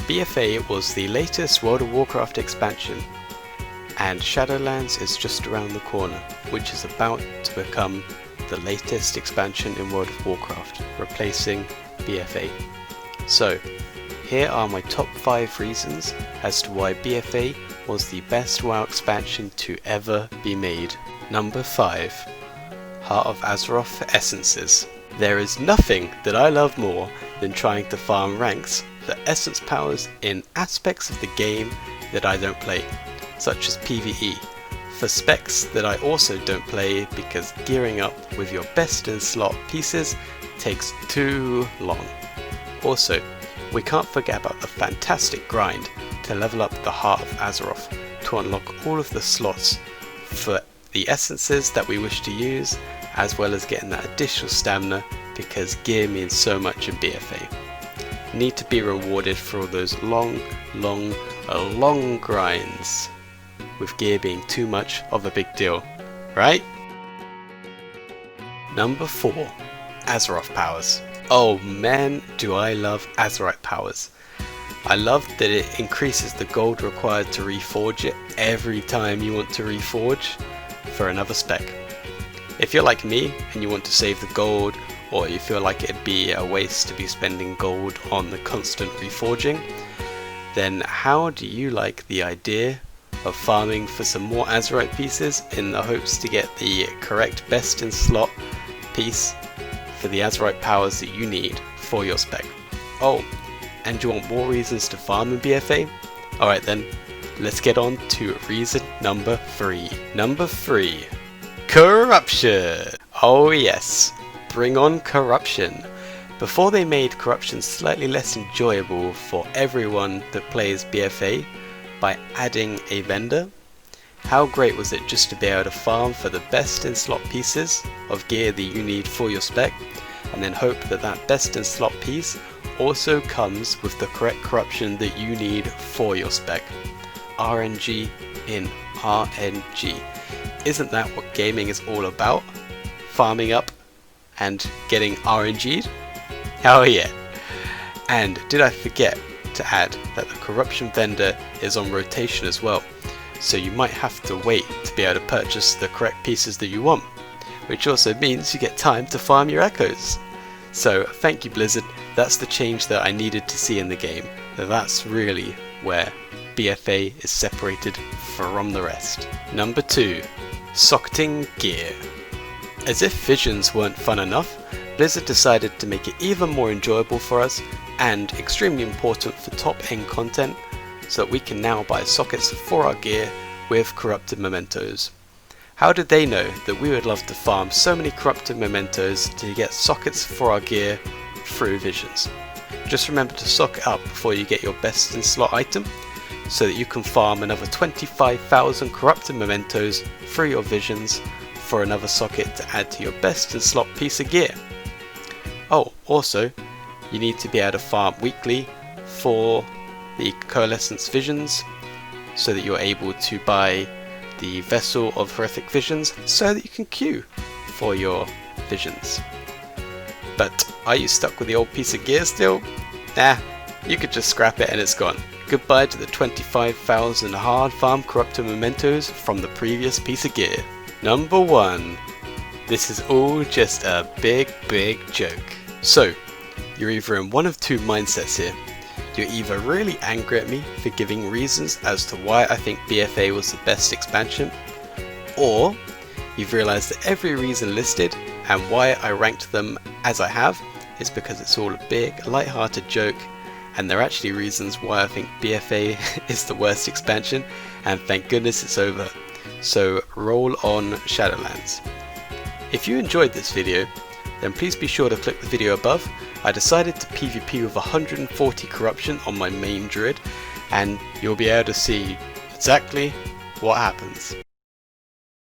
BFA was the latest World of Warcraft expansion, and Shadowlands is just around the corner, which is about to become the latest expansion in World of Warcraft, replacing BFA. So, here are my top 5 reasons as to why BFA was the best WoW expansion to ever be made. Number 5. Heart of Azeroth Essences. There is nothing that I love more than trying to farm ranks for essence powers in aspects of the game that I don't play, such as PvE, for specs that I also don't play because gearing up with your best in slot pieces takes too long. Also, we can't forget about the fantastic grind to level up the Heart of Azeroth to unlock all of the slots for the essences that we wish to use, as well as getting that additional stamina because gear means so much in BFA. Need to be rewarded for all those long grinds, with gear being too much of a big deal, right? Number 4. Azeroth Powers. Oh man, do I love Azeroth Powers. I love that it increases the gold required to reforge it every time you want to reforge for another spec. If you're like me and you want to save the gold, or you feel like it'd be a waste to be spending gold on the constant reforging, then how do you like the idea of farming for some more Azeroth pieces in the hopes to get the correct best in slot piece for the Azeroth powers that you need for your spec? Oh, and you want more reasons to farm in BFA? Alright then, let's get on to reason number 3. Number 3. Corruption! Oh yes, bring on corruption. Before they made corruption slightly less enjoyable for everyone that plays BFA by adding a vendor, how great was it just to be able to farm for the best in slot pieces of gear that you need for your spec, and then hope that that best in slot piece also comes with the correct corruption that you need for your spec. RNG in RNG. Isn't that what gaming is all about? Farming up and getting RNG'd? Hell yeah! And did I forget to add that the corruption vendor is on rotation as well, so you might have to wait to be able to purchase the correct pieces that you want, which also means you get time to farm your echoes. So thank you Blizzard, that's the change that I needed to see in the game. That's really where BFA is separated from the rest. Number 2. Socketing gear. As if visions weren't fun enough, Blizzard decided to make it even more enjoyable for us and extremely important for top end content, so that we can now buy sockets for our gear with corrupted mementos. How did they know that we would love to farm so many corrupted mementos to get sockets for our gear through visions? Just remember to sock it up before you get your best in slot item, so that you can farm another 25,000 corrupted mementos through your visions for another socket to add to your best in slot piece of gear. Oh, also, you need to be able to farm weekly for the Coalescence Visions, so that you're able to buy the Vessel of Horrific Visions so that you can queue for your visions. But are you stuck with the old piece of gear still? Nah, you could just scrap it and it's gone. Goodbye to the 25,000 hard farm corrupted mementos from the previous piece of gear. Number 1. This is all just a big joke. So, you're either in one of two mindsets here. You're either really angry at me for giving reasons as to why I think BFA was the best expansion, or you've realised that every reason listed and why I ranked them as I have is because it's all a big, light-hearted joke, and they're actually reasons why I think BFA is the worst expansion, and thank goodness it's over. So roll on Shadowlands. If you enjoyed this video, then please be sure to click the video above. I decided to PvP with 140 corruption on my main druid, and you'll be able to see exactly what happens.